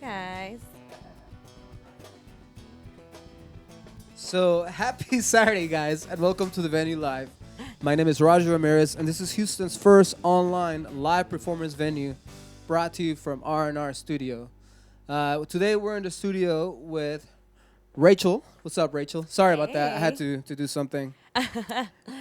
guys. So happy Saturday, guys, and welcome to the venue live. My name is Roger Ramirez, and this is Houston's first online live performance venue, brought to you from R&R Studio. Today we're in the studio with Raycheal. What's up, Raycheal? Sorry about that. I had to do something.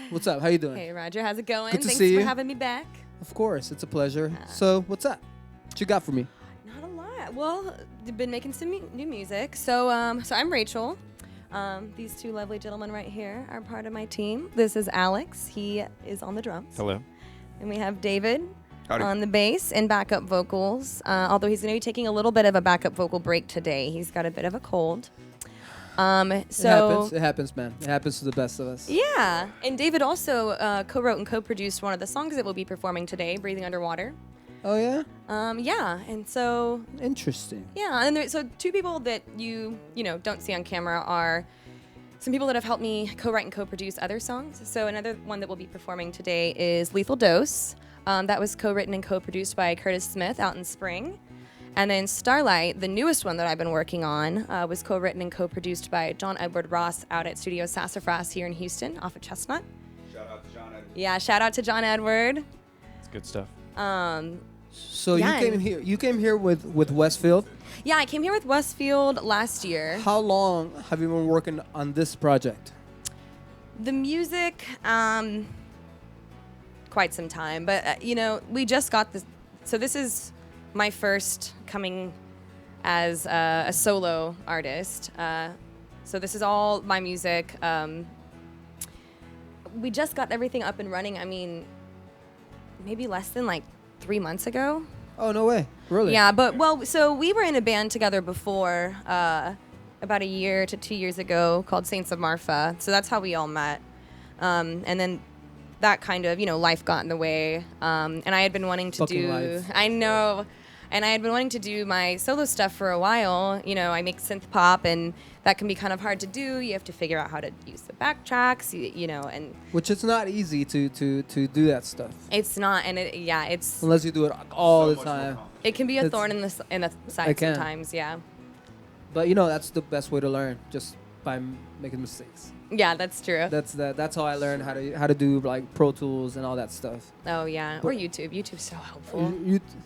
What's up? How you doing? Hey, Roger. How's it going? Good to Thanks see for you. having me back. Of course, it's a pleasure. So what's up? What you got for me? Not a lot. Well, I've been making some new music. So I'm Raycheal. These two lovely gentlemen right here are part of my team. This is Alex. He is on the drums. Hello. And we have David Howdy. on the bass and backup vocals. Although he's going to be taking a little bit of a backup vocal break today. He's got a bit of a cold. It happens, man. It happens to the best of us. Yeah. And David also co-wrote and co-produced one of the songs that we'll be performing today, Breathing Underwater. Oh, yeah? Yeah. And so... Interesting. Yeah. And so two people that you don't see on camera are some people that have helped me co-write and co-produce other songs. So another one that we'll be performing today is Lethal Dose. That was co-written and co-produced by Curtis Smith out in Spring. And then Starlight, the newest one that I've been working on, was co-written and co-produced by John Edward Ross out at Studio Sassafras here in Houston, off of Chestnut. Shout out to John Edwards. Yeah, shout out to John Edward. It's good stuff. So Yeah, you came here with Westfield. Yeah, I came here with Westfield last year. How long have you been working on this project? The music, quite some time, but we just got this. So this is my first coming as a solo artist. So this is all my music. We just got everything up and running. I mean, maybe less than like 3 months ago. Oh, no way. Really? Yeah, so we were in a band together before, about a year to 2 years ago, called Saints of Marfa. So that's how we all met. And then that kind of, life got in the way. And I had been wanting to Fucking do... life. I know. And I had been wanting to do my solo stuff for a while. I make synth pop, and that can be kind of hard to do. You have to figure out how to use the backtracks, and... Which it's not easy to do that stuff. It's not, and it's... Unless you do it all So the much more time. complicated. It can be a It's- thorn in the It side can. sometimes, yeah. But that's the best way to learn, just by making mistakes. Yeah, that's true. That's how I learned how to do like Pro Tools and all that stuff. Oh, yeah. Or YouTube. YouTube's so helpful.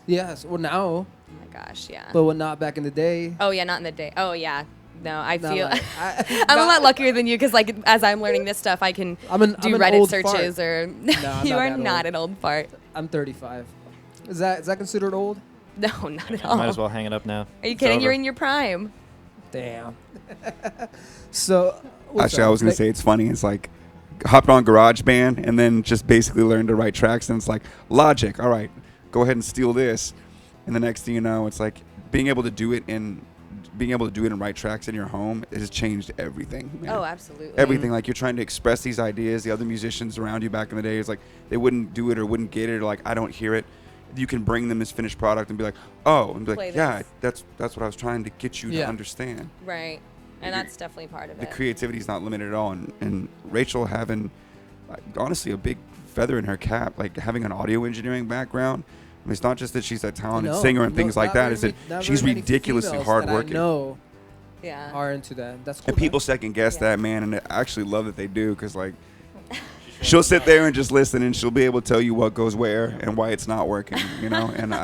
Yes. Well, now, Oh, my gosh, yeah. but not back in the day. Oh, yeah, not in the day. Oh, yeah. No, I Not feel... like- I'm a lot luckier than you because, as I'm learning this stuff, I can I'm an do old Reddit fart. searches or... I'm you not are that not old. an old fart. I'm 35. Is that considered old? No, not at all. Might as well hang it up now. Are you It's kidding? over. You're in your prime. Damn. So. what's Actually, I up? was going to say it's funny. It's like hopped on GarageBand and then just basically learned to write tracks. And it's like, Logic, all right, go ahead and steal this. And the next thing you know, it's like being able to do it and write tracks in your home has changed everything. Man. Oh, absolutely. Everything. Like you're trying to express these ideas. The other musicians around you back in the day, it's like they wouldn't do it or wouldn't get it or like, I don't hear it. You can bring them this finished product and be like, oh, and be Play like, yeah, this. that's what I was trying to get you to Yeah. understand. Right. And that's definitely part of The it. creativity is not limited at all. And Raycheal having, honestly, a big feather in her cap, like having an audio engineering background. I mean, it's not just that she's a talented No, singer and no, things like not that. very Is that not she's very many ridiculously females hardworking. that I know Yeah. are into that. That's cool. And people man. second guess Yeah. that, man, and I actually love that they do because, like, she'll sit there and just listen, and she'll be able to tell you what goes where and why it's not working, And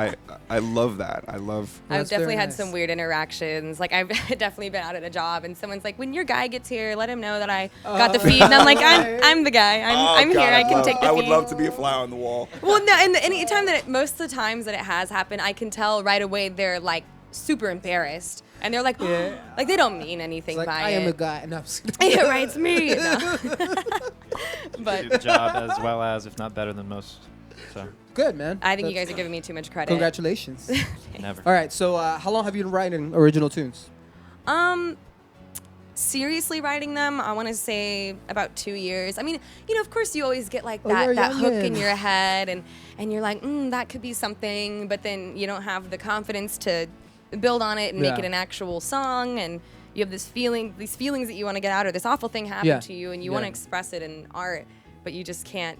I love that. I love. I've That's definitely very had nice. some weird interactions. Like, I've definitely been out at a job, and someone's like, when your guy gets here, let him know that I got the feed. And I'm like, I'm the guy. I'm here. I can take the feed. I would love to be a fly on the wall. Well, no, and any time most of the times that it has happened, I can tell right away they're, like, super embarrassed. And they're like, Yeah. like, they don't mean anything It's like, by I it. am the guy. No, I'm just kidding. Yeah, right, it's me. No. Do But the job as well as, if not better than most. So, Good, man. I think you That's- guys are giving me too much credit. Congratulations. never. All right. So, how long have you been writing original tunes? Seriously writing them, I want to say about 2 years. I mean, of course you always get like Oh, you're that hook youngin'. in your head and you're like, that could be something, but then you don't have the confidence to build on it and make Yeah. it an actual song, and you have these feelings that you want to get out, or this awful thing happened Yeah. to you and you want to Yeah. express it in art, but you just can't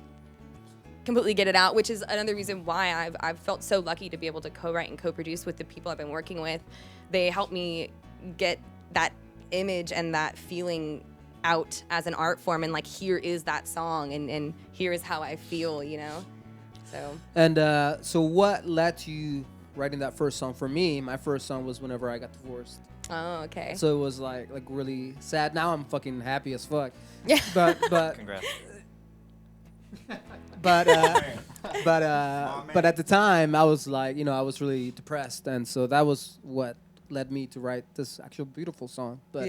completely get it out, which is another reason why I've felt so lucky to be able to co-write and co-produce with the people I've been working with. They help me get that image and that feeling out as an art form, and like, here is that song, and here is how I feel, you know? So. And so what led to you writing that first song? For me, my first song was whenever I got divorced. Oh, okay. So it was like really sad. Now I'm fucking happy as fuck. Yeah. But Congrats. but at the time I was like, I was really depressed, and so that was what led me to write this actual beautiful song. But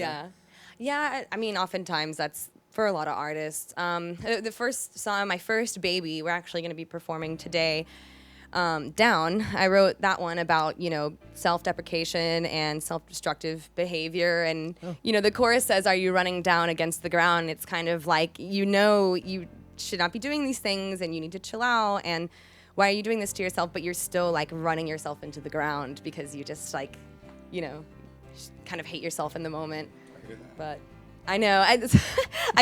Yeah, I mean, oftentimes that's for a lot of artists. The first song, my first baby, we're actually going to be performing today. Down, I wrote that one about, self-deprecation and self-destructive behavior. And, the chorus says, "Are you running down against the ground?" It's kind of like, you should not be doing these things and you need to chill out. And why are you doing this to yourself? But you're still like running yourself into the ground because you just like, kind of hate yourself in the moment. But I know, I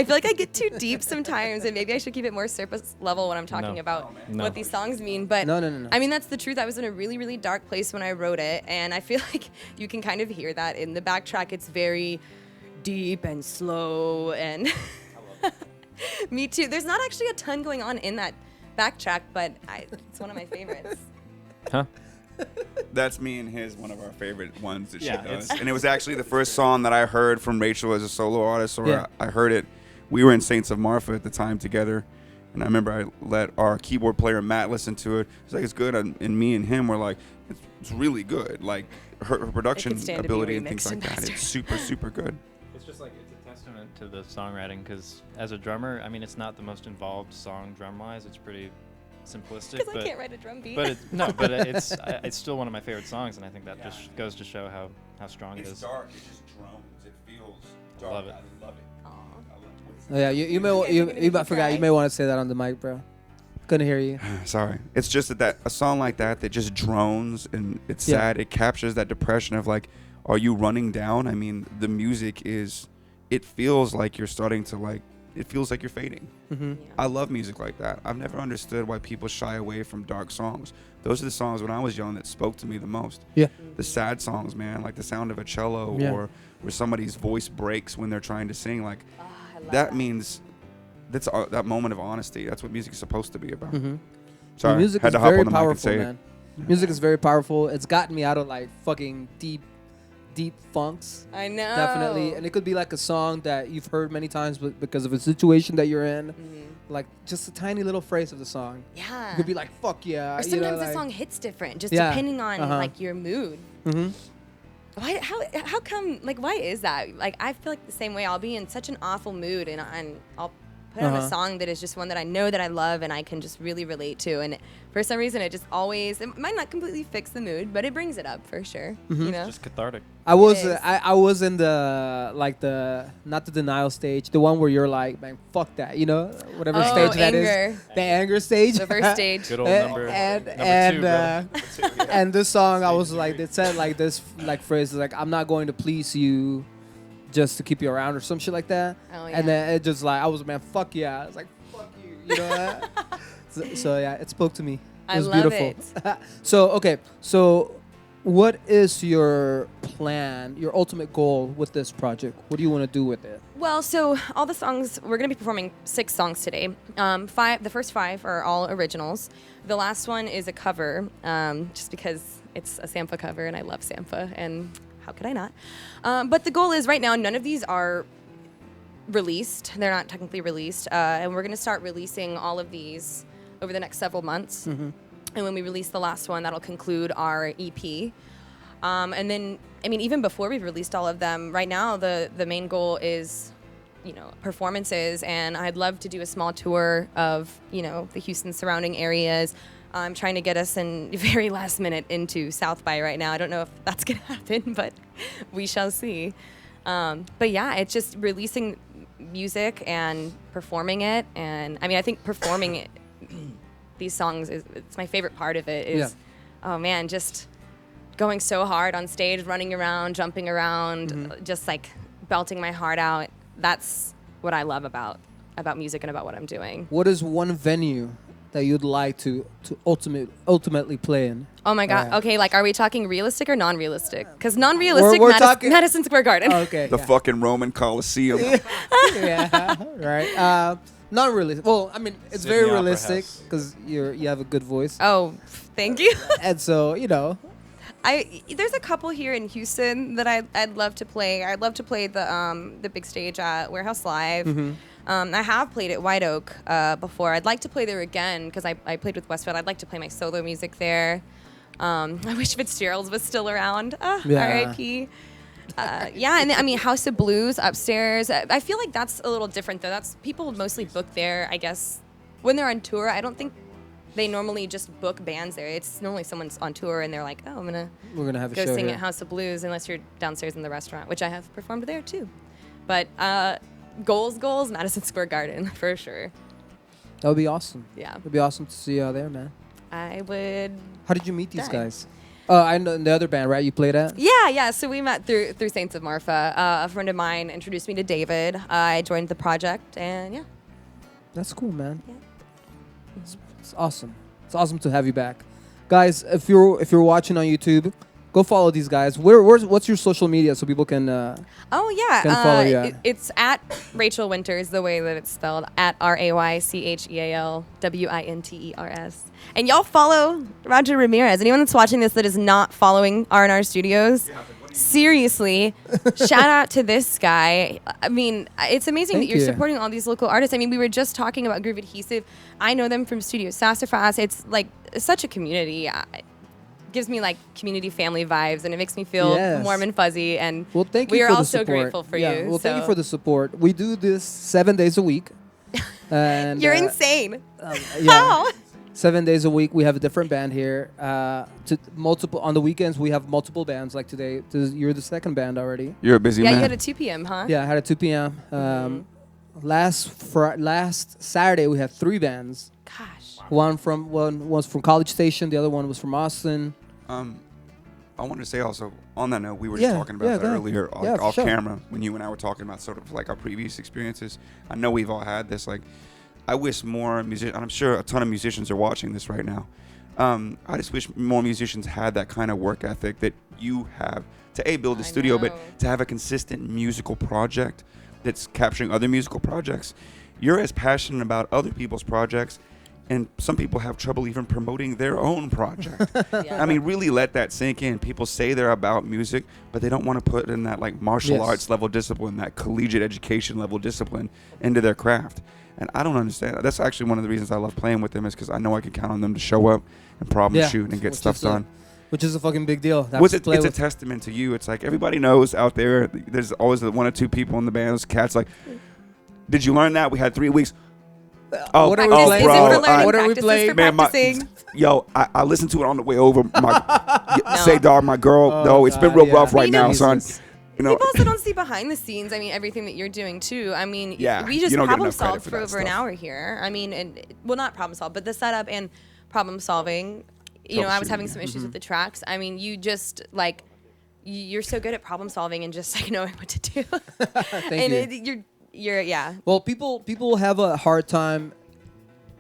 feel like I get too deep sometimes, and maybe I should keep it more surface level when I'm talking about what these songs mean. But no. I mean, that's the truth. I was in a really, really dark place when I wrote it, and I feel like you can kind of hear that in the backtrack. It's very deep and slow, and me too. There's not actually a ton going on in that backtrack, but it's one of my favorites. Huh? That's me and his one of our favorite ones that Yeah, she does. it's- And it was actually the first song that I heard from Raycheal as a solo artist. So Yeah. I heard it. We were in Saints of Marfa at the time together. And I remember I let our keyboard player Matt listen to it. He's like, it's good. And me and him were like, it's really good. Like her production stand to be ability and things remixed like and that. mastered. It's super, super good. It's just like, it's a testament to the songwriting, because as a drummer, I mean, it's not the most involved song drum-wise. It's pretty simplistic. Because I but can't write a drum beat. but it's still one of my favorite songs, and I think that just goes to show how strong it is. dark. It just drones. It feels dark. Love it. I love it. Aw. Oh, yeah, you may guys are gonna make you me forgot. You cry. may want to say that on the mic, bro. Couldn't hear you. Sorry. It's just that a song like that just drones and it's Yeah. sad. It captures that depression of like, are you running down? I mean, the music it feels like you're starting to it feels like you're fading. Mm-hmm. Yeah. I love music like that. I've never understood why people shy away from dark songs. Those are the songs when I was young that spoke to me the most. Yeah. The sad songs, man, like the sound of a cello Yeah. or where somebody's voice breaks when they're trying to sing. Like I love that means that's that moment of honesty. That's what music is supposed to be about. Mm-hmm. Sorry, music had is to hop very on the mic and powerful, say it. man. Music is very powerful. It's gotten me out of like fucking deep funks. I know. Definitely. And it could be like a song that you've heard many times, but because of a situation that you're in, like just a tiny little phrase of the song. Yeah. You could be like, fuck yeah. Or sometimes the song hits different, just Yeah. depending on Uh-huh. like your mood. Mm-hmm. Why? How come? Like, why is that? Like, I feel like the same way. I'll be in such an awful mood, and I'll put on a Uh-huh. song that is just one that I know that I love and I can just really relate to. And for some reason, it just always, it might not completely fix the mood, but it brings it up for sure. Mm-hmm. You know? Just cathartic. I was is. I was in the not the denial stage, the one where you're like, man, fuck that, whatever Oh, stage that is, anger. the anger stage, The first stage. Good old number and two, bro. and this song I was like, it said like this like phrase like, I'm not going to please you just to keep you around or some shit like that. Oh, yeah. And then it just like I was, man, fuck yeah. I was like, fuck you, you know that? so yeah, it spoke to me. It I was love beautiful. So what is your plan, your ultimate goal with this project? What do you want to do with it? Well, so all the songs, we're going to be performing 6 songs today. The first 5 are all originals. The last one is a cover, just because it's a Sampha cover, and I love Sampha, and how could I not? But the goal is right now, none of these are released. They're not technically released. And we're going to start releasing all of these over the next several months. Mm-hmm. And when we release the last one, that'll conclude our EP. And then, I mean, even before we've released all of them, right now the main goal is, performances. And I'd love to do a small tour of, the Houston surrounding areas. I'm trying to get us in very last minute into South by right now. I don't know if that's going to happen, but we shall see. But yeah, it's just releasing music and performing it. And I mean, I think performing it, these songs it's my favorite part of it is, oh man, just going so hard on stage, running around, jumping around, just like belting my heart out. That's what I love about music and about what I'm doing. What is one venue that you'd like to ultimately play in? Oh my God. Yeah. Okay, like, are we talking realistic or non-realistic? Because non-realistic, We're talking- Madison Square Garden. Okay. The fucking Roman Coliseum. Yeah. Right. Not realistic. Well, I mean, it's Sydney very Opera realistic House. because you have a good voice, Oh, thank you. and so There's a couple here in Houston that I'd love to play. I'd love to play the big stage at Warehouse Live. Mm-hmm. I have played at White Oak before. I'd like to play there again because I played with Westfield. I'd like to play my solo music there. I wish Fitzgerald's was still around. Yeah. R.I.P. Yeah, and I mean House of Blues upstairs. I feel like that's a little different though. That's people mostly book there, I guess, when they're on tour. I don't think they normally just book bands there. It's normally someone's on tour and they're like, oh, we're gonna have a go show sing here. at House of Blues unless you're downstairs in the restaurant, which I have performed there too. But goals, Madison Square Garden for sure. That would be awesome. Yeah, It'd be awesome to see you out there, man. I would. How did you meet these Die. guys? Oh, I know the other band, right? You played at? Yeah. So we met through Saints of Marfa. A friend of mine introduced me to David. I joined the project, and yeah. That's cool, man. Yeah. It's awesome. It's awesome to have you back, guys. If you're watching on YouTube, go follow these guys. What's your social media so people can? Oh yeah, Can follow you at. it's at Raycheal Winters, the way that it's spelled, at RaychealWinters. And y'all follow Roger Ramirez. Anyone that's watching this that is not following R&R Studios, seriously, shout out to this guy. I mean, it's amazing Thank that you're you. supporting all these local artists. I mean, we were just talking about Groove Adhesive. I know them from Studio Sassafras. It's like such a community. It gives me like community family vibes, and it makes me feel Yes. warm and fuzzy. And Well, thank you. we are for all the so support. grateful for Yeah, you. well, thank you so- for the support. We do this 7 days a week. And You're insane. yeah, How? 7 days a week. We have a different band here. To multiple on the weekends. We have multiple bands. Like today, you're the second band already. You're a busy Yeah, man. you had a 2 p.m., huh? Yeah, I had a 2 p.m. Last Saturday we had 3 bands. Gosh. One was from College Station. The other one was from Austin. I wanted to say also, on that note, we were Yeah, just talking about yeah, that go ahead. earlier, Yeah, for off sure. camera, when you and I were talking about sort of like our previous experiences. I know we've all had this. Like, I wish more musicians, and I'm sure a ton of musicians are watching this right now. I just wish more musicians had that kind of work ethic that you have to build a I studio, know. but to have a consistent musical project that's capturing other musical projects. You're as passionate about other people's projects, and some people have trouble even promoting their own project. Yeah. I mean, really let that sink in. People say they're about music, but they don't want to put in that like martial Yes. arts level discipline, that collegiate education level discipline into their craft. And I don't understand that. That's actually one of the reasons I love playing with them, is because I know I can count on them to show up and problem shoot and get which stuff is done. Which is a fucking big deal. That's What's to it, play it's a with. testament to you. It's like everybody knows out there. There's always the 1 or 2 people in the band. Those cats like, did you learn that? We had 3 weeks. Oh, what are we Practice playing? is bro, for learning, what are we practice is playing? for Man, practicing. Yo, I listened to it on the way over. My, No. Say, dog, my girl. Oh, no, it's been God, real yeah. rough right You know, now, son. Jesus. You know, People also don't see behind the scenes. I mean, everything that you're doing too. I mean, Yeah, we just you don't get problem enough credit solved for for that over an stuff. hour here. I mean, and well, not problem solve, but the setup and problem solving. You know, I was having some issues with the tracks. I mean, you just like you're so good at problem solving and just like knowing what to do. Thank and you. You're yeah. Well, people have a hard time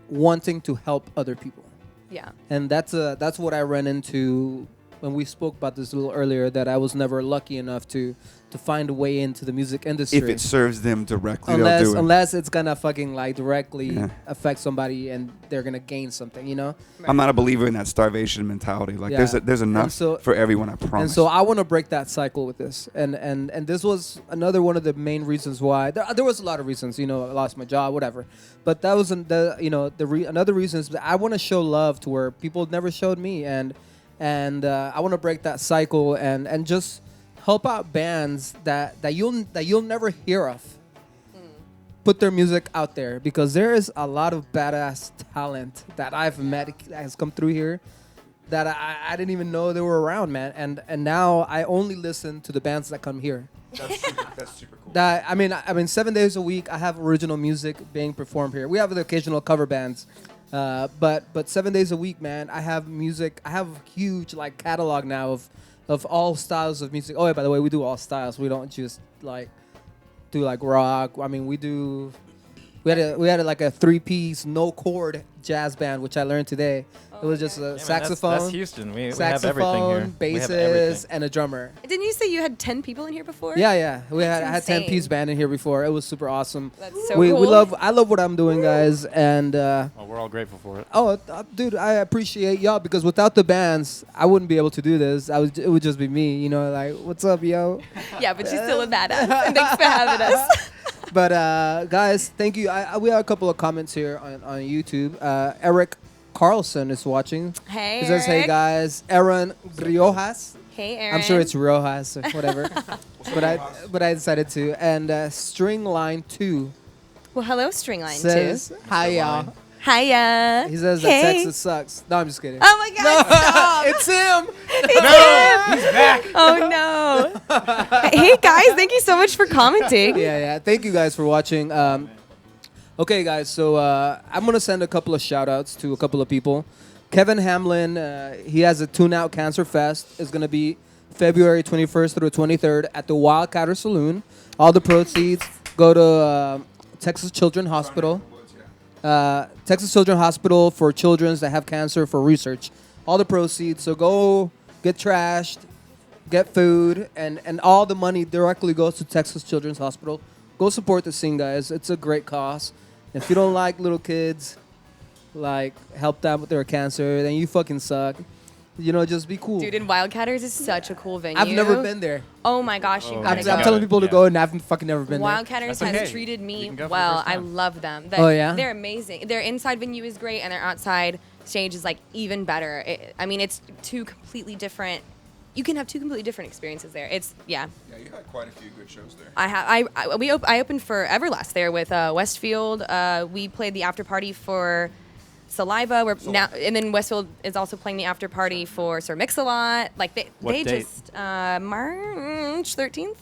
wanting to help other people, Yeah. and that's what I ran into when we spoke about this a little earlier. That I was never lucky enough to find a way into the music industry. if it serves them directly, they'll do it. unless it's gonna fucking like directly Yeah. affect somebody and they're gonna gain something, you know. I'm not a believer in that starvation mentality. Like, Yeah. there's enough And so- for everyone, I promise. And so I want to break that cycle with this, and this was another one of the main reasons why there was a lot of reasons, you know, I lost my job, whatever, but that was another reason is that I want to show love to where people never showed me, and I want to break that cycle and just help out bands that you'll never hear of. Put their music out there, because there is a lot of badass talent that I've met that has come through here that I didn't even know they were around, man. And now I only listen to the bands that come here. that's super cool. That I mean 7 days a week I have original music being performed here. We have the occasional cover bands. But 7 days a week, man, I have music. I have a huge like catalog now of all styles of music. Oh yeah, by the way, we do all styles. We don't just like do like rock. I mean, we do We had like a 3-piece no chord jazz band, which I learned today. It was just a Yeah, man, saxophone, That's Houston. We have everything here. saxophone, We have basses, everything. and a drummer. Didn't you say you had 10 people in here before? Yeah. I That's had 10-piece insane. band in here before. It was super awesome. That's so we cool. I love what I'm doing, guys, and Well, we're all grateful for it. dude, I appreciate y'all because without the bands, I wouldn't be able to do this. It would just be me, like, what's up, yo? Yeah, but she's still a badass. And thanks for having us. But guys, thank you. We have a couple of comments here on YouTube. Eric Carlson is watching. Hey, He says, "Hey Eric. guys, Aaron Riojas." Hey, Aaron. I'm sure it's Riojas or whatever. but I decided to. And String Line 2 Well, hello, Stringline, says, too. "Hi, y'all." Hiya. He says that Hey. Texas sucks. No, I'm just kidding. Oh, my God. Stop. It's him. He's back. Oh, no. Hey, guys. Thank you so much for commenting. Yeah. Thank you guys for watching. Okay, guys. So I'm gonna send a couple of shout outs to a couple of people. Kevin Hamlin, he has a Tune Out Cancer Fest. It's gonna be February 21st through 23rd at the Wildcatter Saloon. All the proceeds go to Texas Children's Hospital. Texas Children's Hospital for children that have cancer for research. All the proceeds. So go get trashed, get food, and all the money directly goes to Texas Children's Hospital. Go support the scene, guys. It's a great cause. If you don't like little kids, like help them with their cancer, then you fucking suck. Just be cool. Dude, and Wildcatters is such a cool venue. I've never been there. Oh, my gosh. You've got to I'm go. telling people to Yeah. go, and I've fucking never been there. Wildcatters That's has okay. treated You me can go for the well. first I time. love them. Oh, yeah? They're amazing. Their inside venue is great, and their outside stage is like even better. It's two completely different. You can have two completely different experiences there. Yeah, you had quite a few good shows there. I opened for Everlast there with Westfield. We played the after party for Saliva. And then Westfield is also playing the after party for Sir Mix-a-Lot. Like What they date? just March 13th ?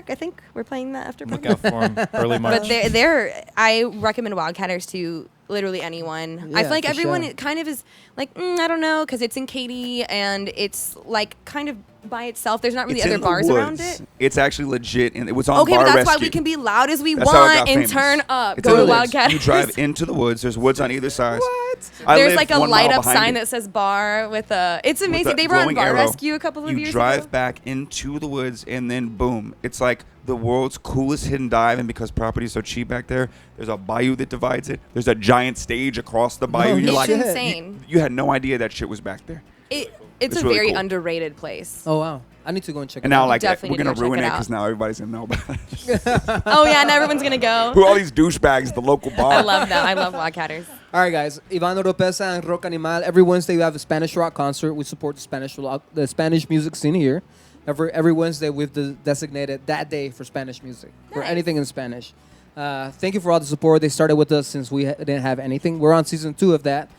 I think we're playing that after party. Look out for them early March. But I recommend Wildcatters to literally anyone. I Yeah, feel like for everyone sure. it kind of is like, I don't know, because it's in Katy and it's like kind of by itself. There's not really It's other in the bars around woods. it. It's actually legit, and it was on Okay, Bar but that's Rescue. why we can be loud as we That's how it want got and famous. turn up. It's Go in to the woods. Wildcatters. You drive into the woods. There's woods on either side. What? There's like a light up sign that says bar with a. It's with amazing. a They were on glowing Bar arrow. Rescue a couple of You years drive ago. back into the woods, and then boom, it's like the world's coolest hidden dive. And because property is so cheap back there, there's a bayou that divides it. There's a giant stage across the bayou. Oh, You're It's like, shit. insane. you had no idea that shit was back there. It's It's a really very cool. underrated place. Oh, wow. I need to go and check And it now, out. like, definitely we're need to gonna go check ruin it it out. because now everybody's gonna know about it. Oh yeah, and everyone's gonna go. Who are all these douchebags at the local bar? I love them. I love Wildcatters. All right, guys. Ivan Oropesa and Rock Animal. Every Wednesday we have a Spanish rock concert. We support the Spanish music scene here. Every Wednesday we've designated that day for Spanish music, for Nice. anything in Spanish. Thank you for all the support. They started with us since we didn't have anything. We're on season 2 of that.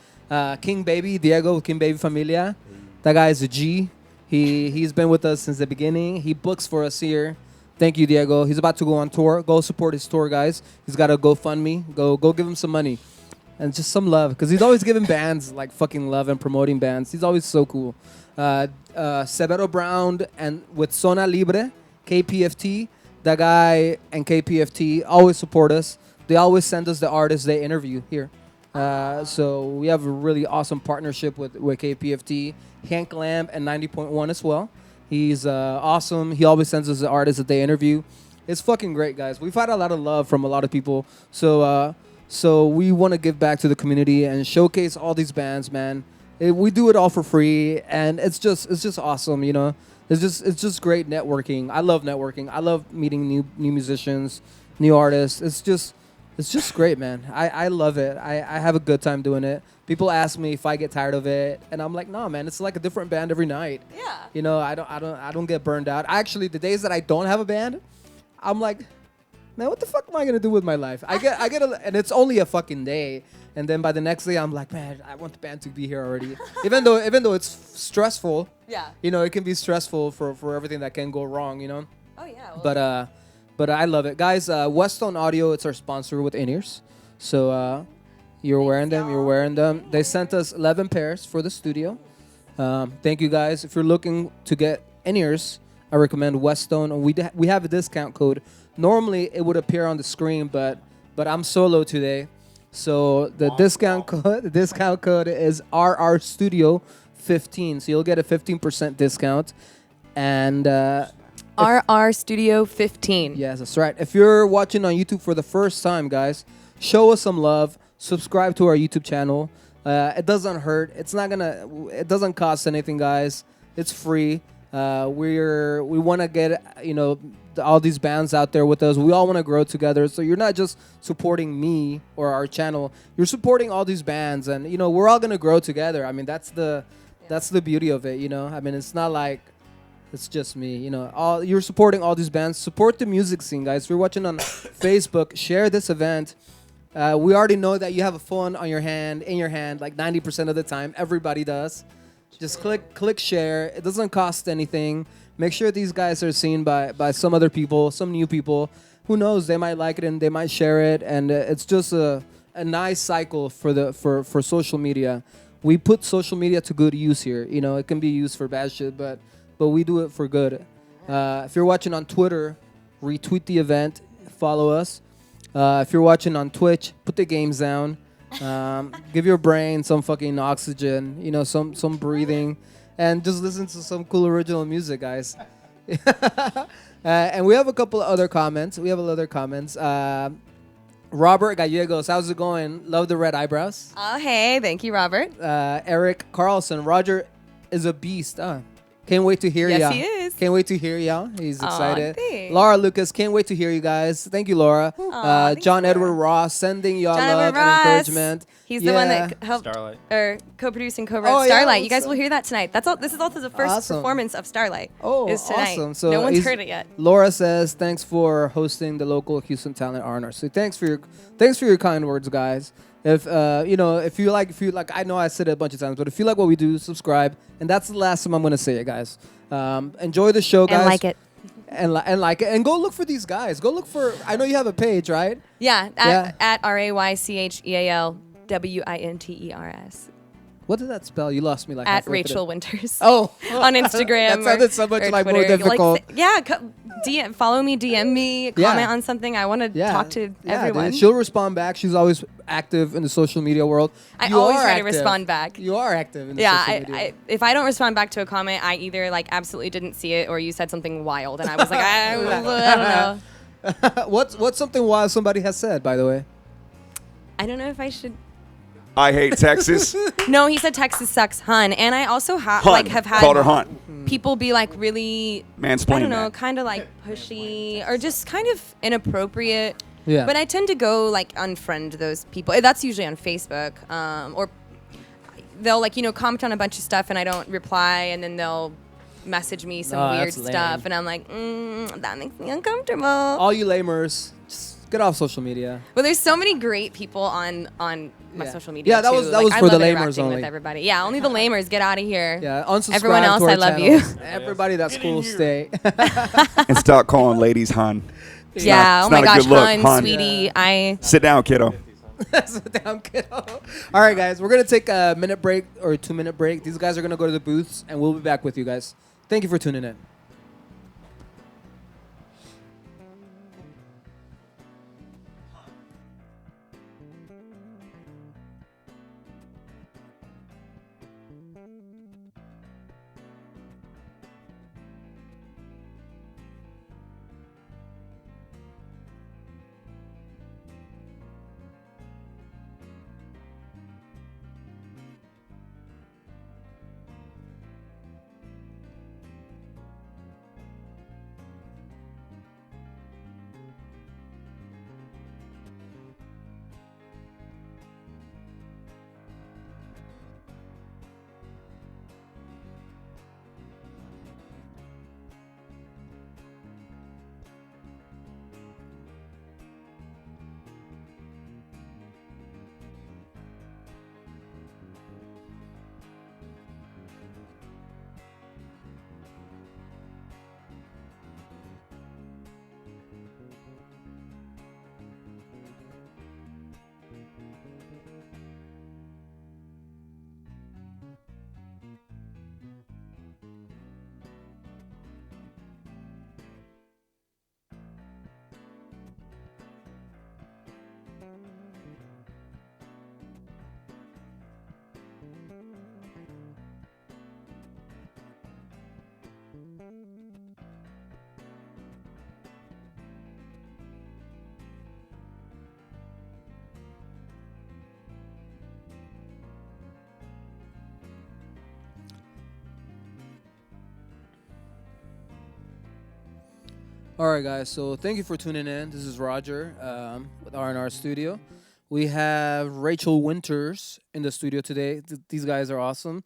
King Baby, Diego, King Baby Familia. That guy is a G. He's been with us since the beginning. He books for us here. Thank you, Diego. He's about to go on tour. Go support his tour, guys. He's got a GoFundMe. Go give him some money. And just some love, because he's always giving bands like fucking love and promoting bands. He's always so cool. Severo Brown and with Zona Libre, KPFT, that guy and KPFT always support us. They always send us the artists they interview here. So we have a really awesome partnership with KPFT, Hank Lamb and 90.1 as well. He's awesome. He always sends us the artists that they interview. It's fucking great, guys. We've had a lot of love from a lot of people. So we want to give back to the community and showcase all these bands, man. We do it all for free, and it's just awesome, you know. It's just great networking. I love networking. I love meeting new musicians, new artists. It's just great, man. I love it. I have a good time doing it. People ask me if I get tired of it, and I'm like, no, man. It's like a different band every night. Yeah. You know, I don't get burned out. Actually, the days that I don't have a band, I'm like, man, what the fuck am I gonna do with my life? I get and it's only a fucking day, and then by the next day, I'm like, man, I want the band to be here already. even though it's stressful, Yeah. you know, it can be stressful for everything that can go wrong, you know. Oh yeah. Well, But I love it, guys. Westone Audio, it's our sponsor with in-ears, so you're wearing them. You're wearing them. They sent us 11 pairs for the studio. Thank you, guys. If you're looking to get in-ears, I recommend Westone. We have a discount code. Normally, it would appear on the screen, but but I'm solo today. So the discount code is RR Studio 15. So you'll get a 15% discount. And RR Studio 15. yes, that's right. If you're watching on YouTube for the first time, guys, show us some love. Subscribe to our YouTube channel. It doesn't hurt. It doesn't cost anything, guys. It's free. We want to get all these bands out there with us. We all want to grow together. So you're not just supporting me or our channel. You're supporting all these bands, and we're all gonna grow together. I mean, that's the beauty of it. I mean, it's not like it's just me. You're supporting all these bands. Support the music scene, guys. If you're watching on Facebook, share this event. We already know that you have a phone in your hand, like 90% of the time. Everybody does. Just click share. It doesn't cost anything. Make sure these guys are seen by some other people, some new people. Who knows? They might like it and they might share it. And it's just a nice cycle for social media. We put social media to good use here. It can be used for bad shit, but we do it for good. If you're watching on Twitter, retweet the event, follow us. If you're watching on Twitch, put the games down. Give your brain some fucking oxygen, some breathing, and just listen to some cool original music, guys. And we have a couple of other comments. Robert Gallegos, how's it going? Love the red eyebrows. Oh, hey. Thank you, Robert. Eric Carlson, Roger is a beast. Can't wait to hear Yes, y'all. he is. Can't wait to hear y'all. He's excited. thanks. Laura Lucas, can't wait to hear you guys. Thank you, Laura. Thanks, John Laura. Edward Ross, sending y'all John love Edward and Ross. encouragement. He's the one Yeah. that helped Starlight. or co-produced and co-wrote Oh, yeah, Starlight. You what's guys will up? hear that tonight. This is also the first Awesome. performance of Starlight. Oh, is tonight. awesome. So no one's he's- heard it yet. Laura says, thanks for hosting the local Houston Talent Honor. So thanks for your kind words, guys. If if you like, I know I said it a bunch of times, but if you like what we do, subscribe. And that's the last time I'm gonna say it, guys. Enjoy the show, guys. And like it. And like it. And go look for these guys. Go look for. I know you have a page, right? Yeah, Yeah. at RaychealWinters. What did that spell? You lost me. Like At halfway through. Raycheal Winters. Oh, On Instagram. That sounded so much or like more Twitter. difficult. DM, follow me, DM me, comment on something. I want to talk to everyone. Dude, she'll respond back. She's always active in the social media world. I You always are try to active. respond back. You are active in the Yeah, social media. if I don't respond back to a comment, I either absolutely didn't see it or you said something wild, and I was like, I don't know. What's something wild somebody has said, by the way? I don't know if I should. I hate Texas. No, he said Texas sucks, hun. And I also have Hunt. have had Called her Hunt. people be really, Mansplaining I don't know, that. kind of pushy or just kind of inappropriate. Yeah. But I tend to go unfriend those people. That's usually on Facebook, or they'll comment on a bunch of stuff and I don't reply, and then they'll message me some weird that's lame. stuff, and I'm like, that makes me uncomfortable. All you lamers, just get off social media. Well, there's so many great people on my Yeah. social media. Yeah, that too. was I for the lamers only. With everybody. Yeah, only the lamers. Get out of here. Yeah, unsubscribe Everyone else, to our I love channels. you. Everybody that's Get in cool, here. stay. And stop calling ladies hun. Yeah. it's Oh my not a gosh, good look, hun, hun. sweetie. Sit down, kiddo. Sit down, kiddo. All right, guys, we're gonna take a minute break or 2-minute break. These guys are gonna go to the booths, and we'll be back with you guys. Thank you for tuning in. All right, guys. So thank you for tuning in. This is Roger with R&R Studio. We have Raycheal Winters in the studio today. These guys are awesome.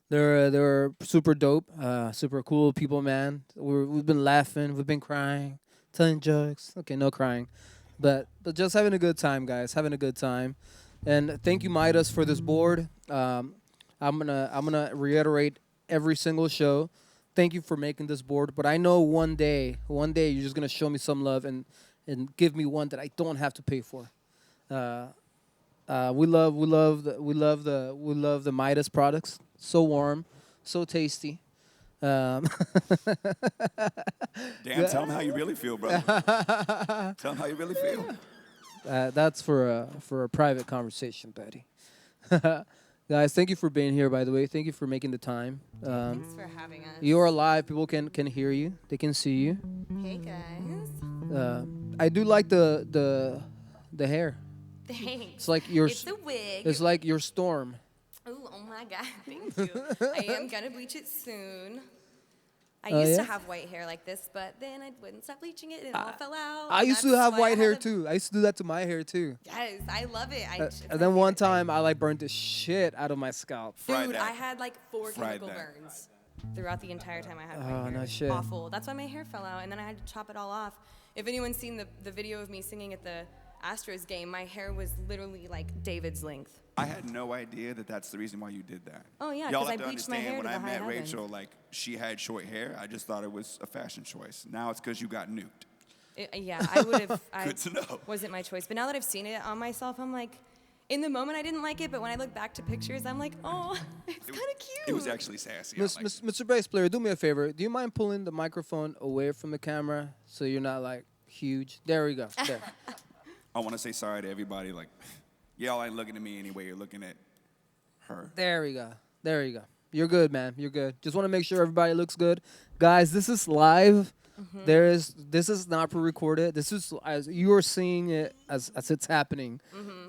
They're super dope, super cool people, man. We've been laughing, we've been crying, telling jokes. Okay, no crying, but just having a good time, guys. Having a good time. And thank you, Midas, for this board. I'm gonna reiterate every single show. Thank you for making this board. But I know one day you're just gonna show me some love and give me one that I don't have to pay for. We love the Midas products. So warm, so tasty. Damn, tell them how you really feel, brother. Tell them how you really feel. That's for a private conversation, buddy. Guys, thank you for being here. By the way, thank you for making the time. Thanks for having us. You are live. People can hear you. They can see you. Hey guys. I do like the hair. Thanks. It's like your It's a wig. It's like your storm. Oh my god, thank you. I am gonna bleach it soon. I Oh, used yeah? to have white hair like this, but then I wouldn't stop bleaching it and it all fell out. I and used to that's have why I white hair had a- too. I used to do that to my hair too. Yes, I love it. It's And my then one favorite thing. time I like burnt the shit out of my scalp. Fried Dude, that. I had like 4 Fried chemical that. burns throughout the entire time I had Oh, white hair. no shit. Awful. That's why my hair fell out, and then I had to chop it all off. If anyone's seen the video of me singing at the Astros game, my hair was literally like David's length. I had no idea that that's the reason why you did that. Oh, yeah, Y'all 'cause I have to bleached my understand, hair when to I the met high heavens. Raycheal, like, she had short hair. I just thought it was a fashion choice. Now it's because you got nuked. Yeah, I would have. Good to know. Wasn't my choice. But now that I've seen it on myself, I'm like, in the moment I didn't like it, but when I look back to pictures, I'm like, oh, it's kind of cute. It was actually sassy. I liked it. Mr. Bass Player, do me a favor. Do you mind pulling the microphone away from the camera so you're not like huge? There we go. There. I want to say sorry to everybody. Like, y'all ain't looking at me anyway. You're looking at her. There we go. There you go. You're good, man. You're good. Just want to make sure everybody looks good. Guys, this is live. This is not pre-recorded. This is as you are seeing it as it's happening.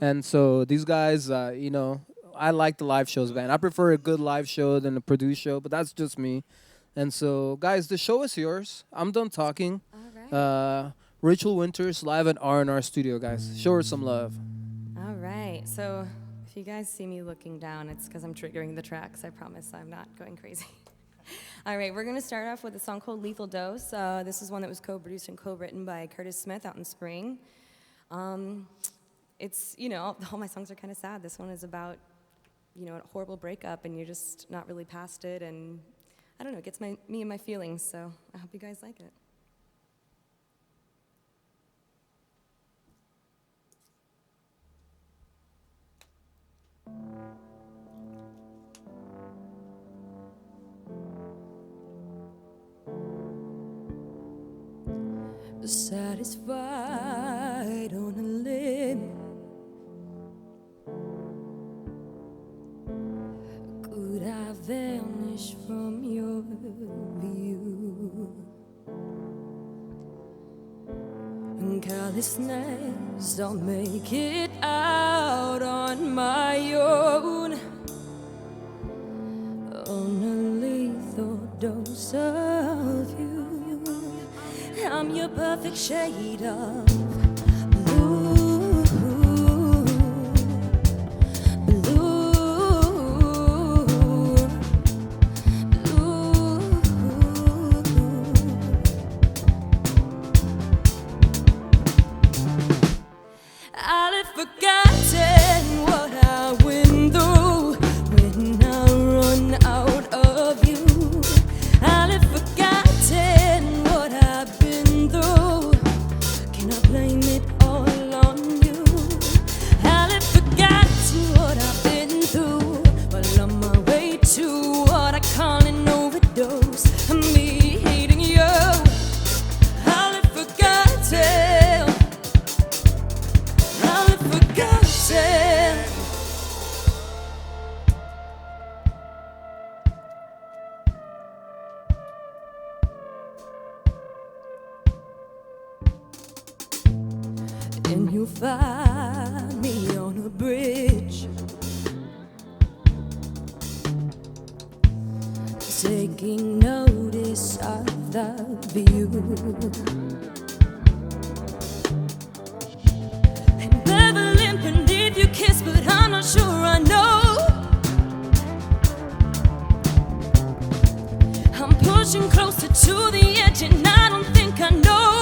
And so these guys, I like the live shows, man. I prefer a good live show than a produced show, but that's just me. And so, guys, the show is yours. I'm done talking. All right. Raycheal Winters live at R&R Studio, guys. Show her some love. All right. So if you guys see me looking down, it's because I'm triggering the tracks. I promise I'm not going crazy. All right, we're going to start off with a song called Lethal Dose. This is one that was co-produced and co-written by Curtis Smith out in Spring. It's, all my songs are kind of sad. This one is about, a horrible breakup, and you're just not really past it. And I don't know, it gets me in my feelings, so I hope you guys like it. Satisfied on a limb, could I vanish from your view? And callousness, I'll make it out on my own, on a lethal dose of you. I'm your perfect shade of blue, blue, blue. I'll have forgotten what I went through when I run out of you. I'll have forgotten what I've been through. Can I blame it all on you? I'll have forgotten what I've been through while on my way to what I call an overdose of me hating you. I'll have forgotten. I'll have forgotten. And you'll find me on a bridge, taking notice kiss of the view. And never limp beneath your kiss, but I'm not sure I know. I'm pushing closer to the edge, and I don't think I know.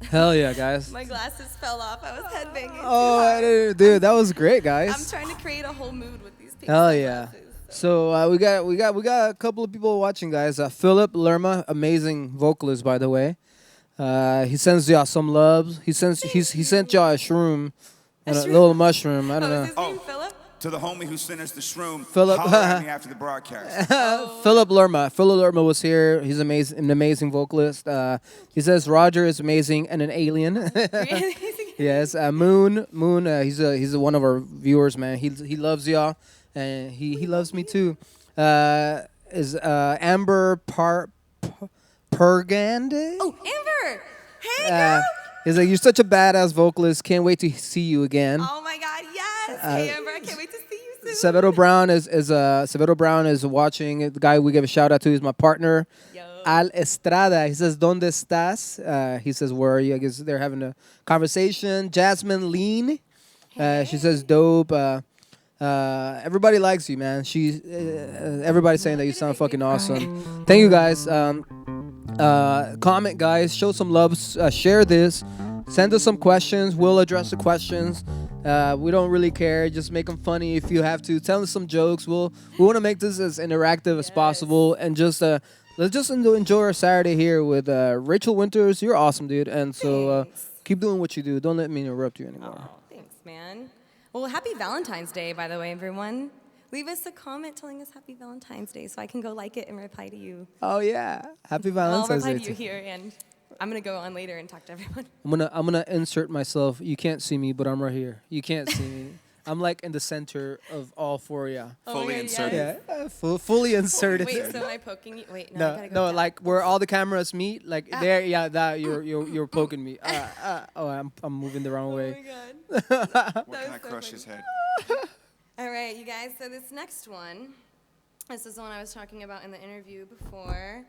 Hell yeah, guys. My glasses fell off. I was headbanging. Oh, dude, that was great, guys. I'm trying to create a whole mood with these pink Hell yeah. sunglasses. So we got a couple of people watching, guys. Philip Lerma, amazing vocalist, by the way. He sends y'all some loves. He sent y'all a shroom and a little mushroom. I don't Is know. his name Philip? To the homie who sent us the shroom, Philip- holler at me after the broadcast. Philip Lerma. Philip Lerma was here. He's amazing, an amazing vocalist. He says Roger is amazing and an alien. Yes, Moon. He's one of our viewers, man. He loves y'all, and he loves me too. Is Amber Pergande? Oh, Amber! Hey, girl! He's like, you're such a badass vocalist. Can't wait to see you again. Oh my God, yes! Hey, Amber, I can't wait to see you soon. Severo Brown is watching. The guy we give a shout out to is my partner. Yo. Al Estrada. He says, ¿Dónde estás? He says, where are you? I guess they're having a conversation. Jasmine Lean. She says, dope. Everybody likes you, man. Everybody's saying that you sound fucking awesome. Thank you, guys. Comment, guys. Show some love. Share this. Send us some questions. We'll address the questions. We don't really care. Just make them funny if you have to. Tell us some jokes. We want to make this as interactive as possible, and just let's just enjoy our Saturday here with Raycheal Winters. You're awesome, dude. And so Thanks. keep doing what you do. Don't let me interrupt you anymore. Oh, thanks, man. Well, happy Valentine's Day, by the way, everyone. Leave us a comment telling us Happy Valentine's Day so I can go like it and reply to you. Oh yeah, happy I'll Valentine's reply Day. to you here, and I'm going to go on later and talk to everyone. I'm gonna insert myself. You can't see me, but I'm right here. You can't see me. I'm like in the center of all four of ya. Oh Fully my God, inserted. yes. Yeah, fully inserted. Wait, so am I poking you? Wait, no, I No, gotta go no, down. like where all the cameras meet, like there. Yeah, that you're poking me. I'm moving the wrong Oh way. my God. Where can I so crush funny. his head? All right, you guys. So this next one, this is the one I was talking about in the interview before.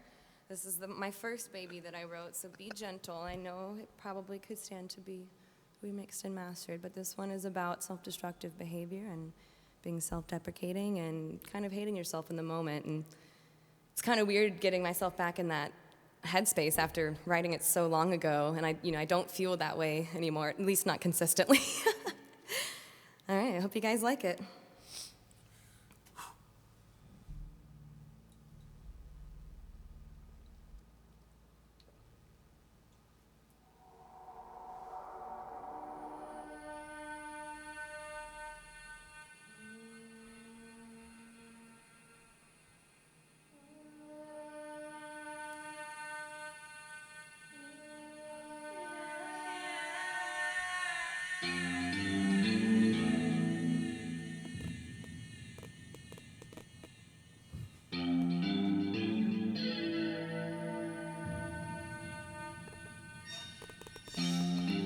This is my first baby that I wrote, so be gentle. I know it probably could stand to be remixed and mastered, but this one is about self-destructive behavior and being self-deprecating and kind of hating yourself in the moment. And it's kind of weird getting myself back in that headspace after writing it so long ago, and I don't feel that way anymore, at least not consistently. All right, I hope you guys like it.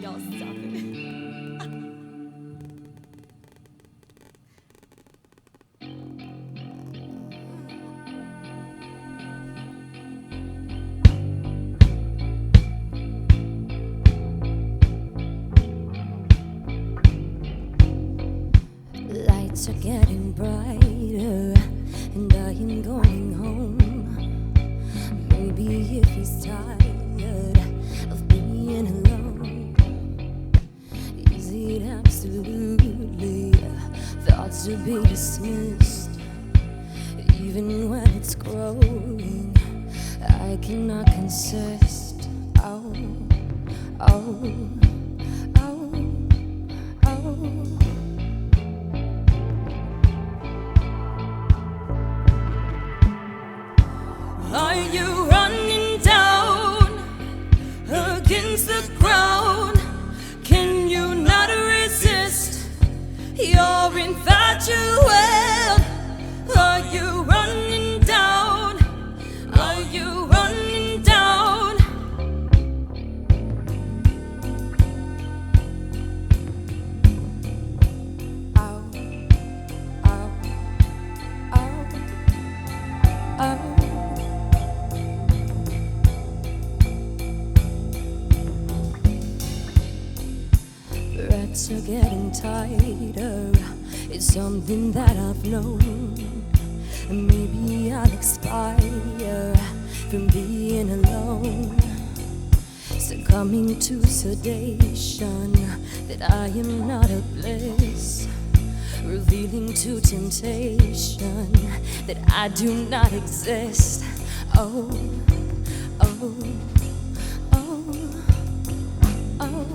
Y'all stop it. Lights are getting brighter, and I am going home. Maybe if he's tired of being alone, is it absolutely thoughts to be dismissed? Even when it's growing, I cannot consist. Oh, oh, oh, oh. Are you running down against the ground? Can you not resist your infatuation? Are you running down? Are you running down? Ow, ow, ow, ow. Threats are getting tighter. It's something that I've known. Maybe I'll expire from being alone, succumbing to sedation that I am not a bliss, revealing to temptation that I do not exist. Oh, oh, oh, oh.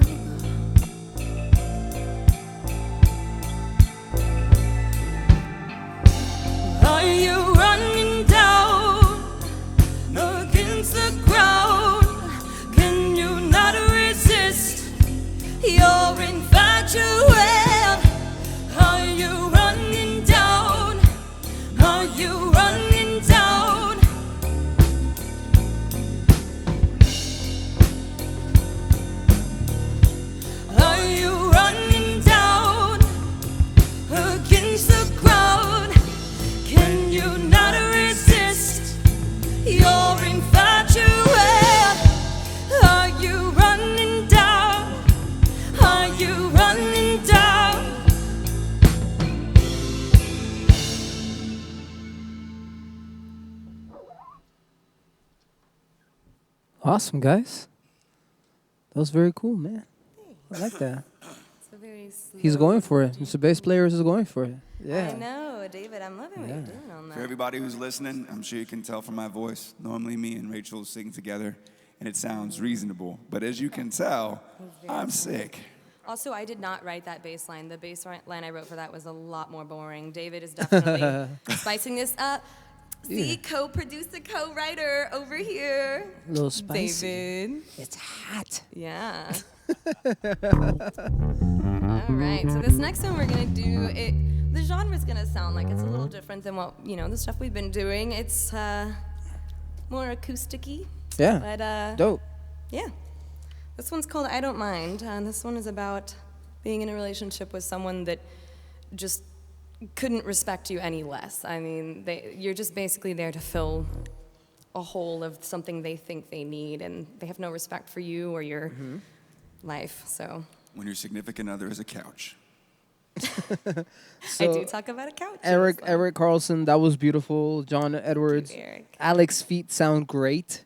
Are you running down against the ground? Can you not resist your infatuation? Are you running down? Are you running down? Are you running down against the ground? Can you not resist your infatuation? Are you running down? Are you running down? Awesome, guys. That was very cool, man. I like that. It's a very slow. He's going for it. Mr. Bass Player is going for it. Yeah. I know, David. I'm loving what you're doing on For that. everybody who's listening, I'm sure you can tell from my voice. Normally, me and Raycheal sing together, and it sounds reasonable. But as you can tell, I'm sick. Also, I did not write that bass line. The bass line I wrote for that was a lot more boring. David is definitely spicing this up. See, Yeah. co-producer, co-writer over here. A little spicy. David. It's hot. Yeah. All right. So this next one we're gonna do it. The genre's gonna sound like it's a little different than what the stuff we've been doing. It's more acousticy. Yeah. But Dope. yeah. This one's called I Don't Mind. And this one is about being in a relationship with someone that just couldn't respect you any less. I mean, you're just basically there to fill a hole of something they think they need, and they have no respect for you or your life. So When your significant other is a couch. I do talk about a couch. in Eric this one. Eric Carlson, that was beautiful. John Edwards. Eric. Alex feet sound great.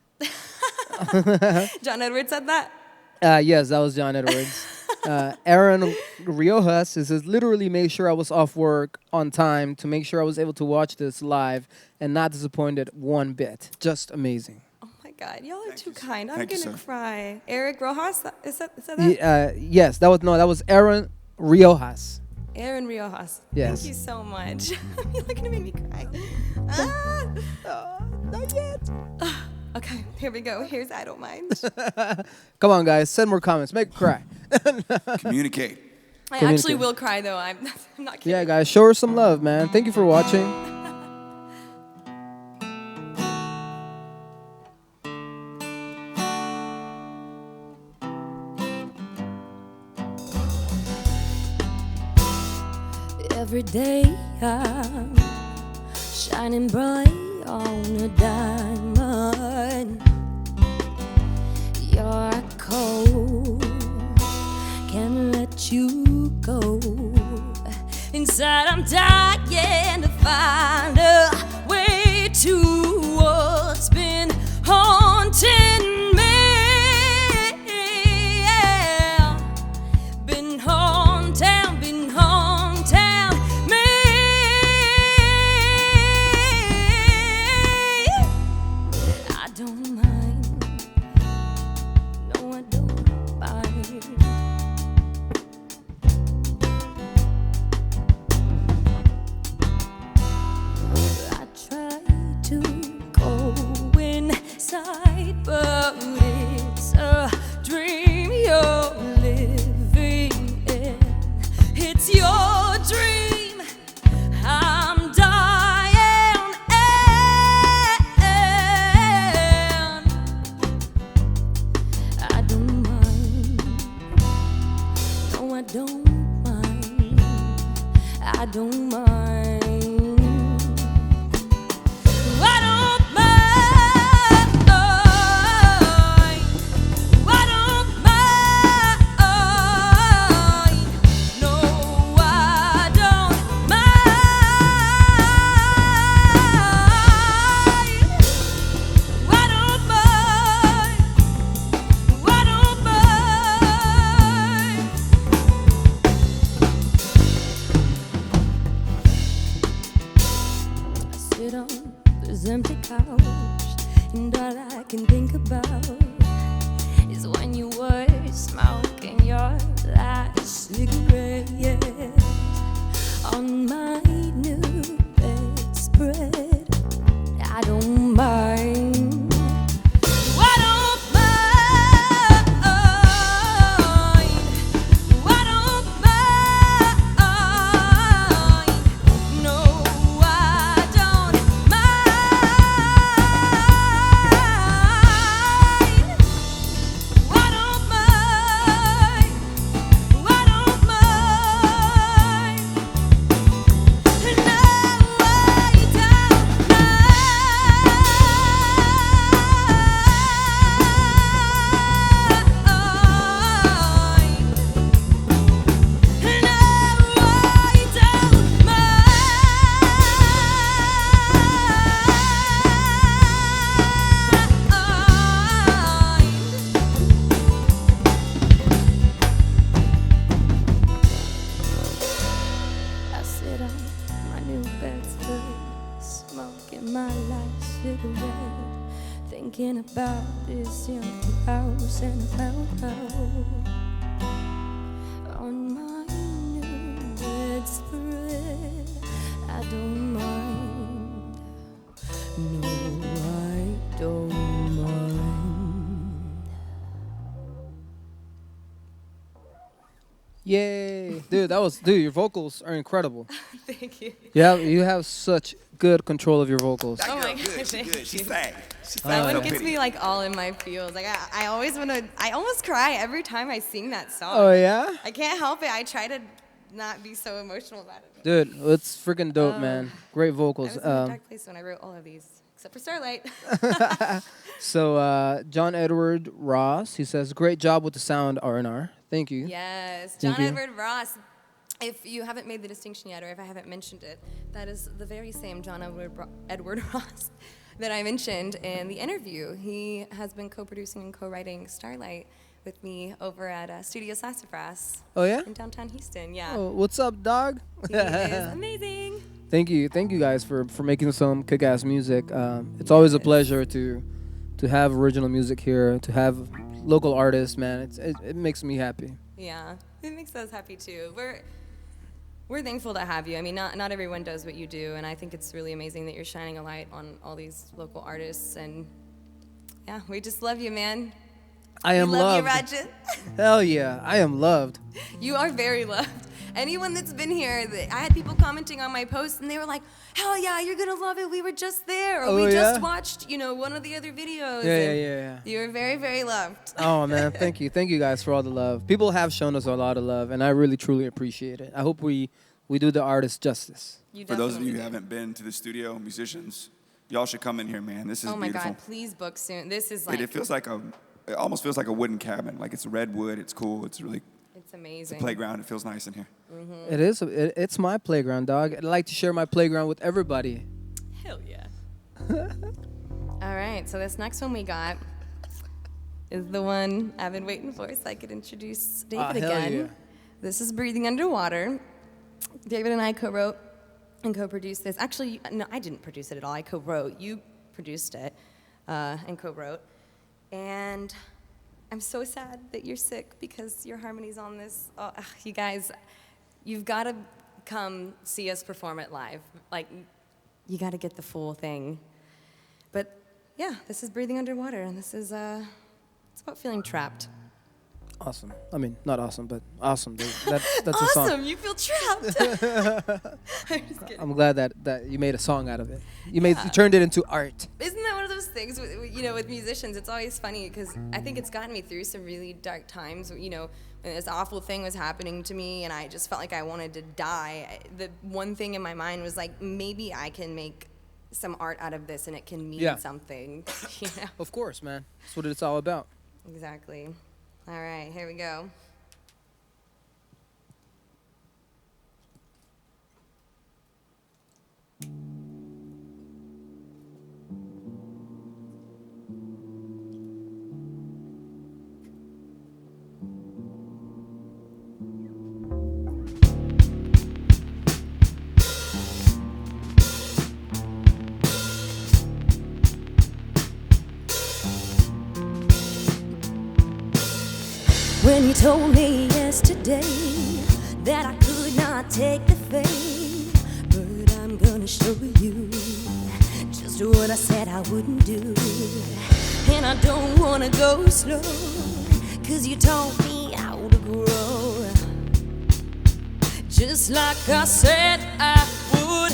John Edwards said that. Yes, that was John Edwards. Aaron Riojas says, literally made sure I was off work on time to make sure I was able to watch this live and not disappointed one bit. Just amazing. Oh my God, y'all are too you, sir. kind. I'm Thank you, gonna sir. cry. Eric Rojas, is that? Yes, that was Aaron Riojas. Aaron Riojas. Yes. Thank you so much. You're gonna make me cry. Not yet. Okay, here we go. Here's I Don't Mind. Come on, guys, send more comments. Make it cry. Communicate. I actually Communicate. will cry though. I'm not kidding. Yeah, guys, show her some love, man. Thank you for watching. Every day I'm shining bright on a diamond. You're cold, can't let you go. Inside I'm dying. find a way to what's been haunting me. Yeah. Been haunting me. I don't mind. No, I don't mind. I try to go inside, but it's a dream you're living in. It's your dream. I'm dying, and I don't mind. No, I don't mind. I don't mind. I don't mind. I don't mind. No, I don't mind. I don't mind. I don't mind. I sit on this empty couch, and all I can think about is when you were smoking your last cigarette on my new bedspread. I don't mind. I don't mind. I don't mind. No, I don't mind. I don't mind. I don't mind. No, I sit on my new bedspread, smoking my last cigarette, thinking about this empty house and about how on my new bedspread I don't mind. No, I don't mind. Yay, dude! Your vocals are incredible. Thank you. Yeah, you have such good control of your vocals. Oh my Good, gosh, she thank good. She you. sang. She That sang. one No gets pity. me like all in my feels. Like I always I almost cry every time I sing that song. Oh yeah, I can't help it. I try to not be so emotional about it. dude, it's freaking dope, man. Great I vocals. was in a dark place when I wrote all of these, except for Starlight. So John Edward Ross, he says, "Great job with the sound, R&R." Thank you. Yes, Thank John you. Edward Ross. If you haven't made the distinction yet, or if I haven't mentioned it, that is the very same John Edward Ross that I mentioned in the interview. He has been co-producing and co-writing Starlight with me over at Studio Sassafras Oh yeah. in downtown Houston. Yeah, Oh, what's up, dog? he is amazing. Thank you guys for making some kick-ass music. It's always a pleasure to have original music here, to have local artists, man. It makes me happy. Yeah, it makes us happy too. We're thankful to have you. I mean, not everyone does what you do, and I think it's really amazing that you're shining a light on all these local artists. And yeah, we just love you, man. I am we love loved. you, Raja. Hell yeah, I am loved. You are very loved. Anyone that's been here, I had people commenting on my posts, and they were like, "Hell yeah, you're gonna love it. We were just there, or Oh, we yeah? just watched, one of the other videos." Yeah, and yeah. You're very, very loved. Oh man, thank you guys for all the love. People have shown us a lot of love, and I really truly appreciate it. I hope we do the artist justice. You For those of you definitely who do. haven't been to the studio, musicians, y'all should come in here, man. This is Oh my beautiful. God, please book soon. This is like It almost feels like a wooden cabin. Like it's redwood. It's cool. It's really It's amazing. Playground. It feels nice in here. It is. It's my playground, dog. I like to share my playground with everybody. Hell yeah. All right, so this next one we got is the one I've been waiting for, so I could introduce David hell again. yeah. This is Breathing Underwater. David and I co-wrote and co-produced this. Actually, no, I didn't produce it at all. I co-wrote. You produced it and co-wrote. And I'm so sad that you're sick because your harmony's on this. Oh, you guys, you've got to come see us perform it live. Like, you got to get the full thing. But yeah, this is Breathing Underwater, and this is it's about feeling trapped. Awesome. I mean, not awesome, but awesome. Dude. That's a song. Awesome, you feel trapped. I'm just kidding. I'm glad that you made a song out of it. You turned it into art. Isn't that one of those things, with musicians? It's always funny because I think it's gotten me through some really dark times. When this awful thing was happening to me and I just felt like I wanted to die. The one thing in my mind was like, maybe I can make some art out of this and it can mean something. Of course, man. That's what it's all about. Exactly. All right, here we go. When you told me yesterday that I could not take the fame, but I'm gonna show you just what I said I wouldn't do. And I don't wanna go slow, 'cause you taught me how to grow, just like I said I would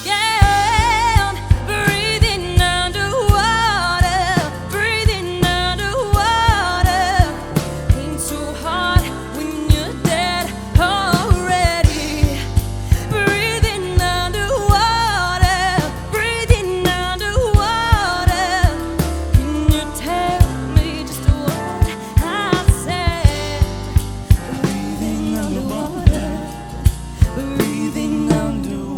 again. Breathing underwater, breathing underwater. Ain't so hard when you're dead already. Breathing underwater, breathing underwater. Can you tell me just what I said? Breathing underwater, breathing underwater.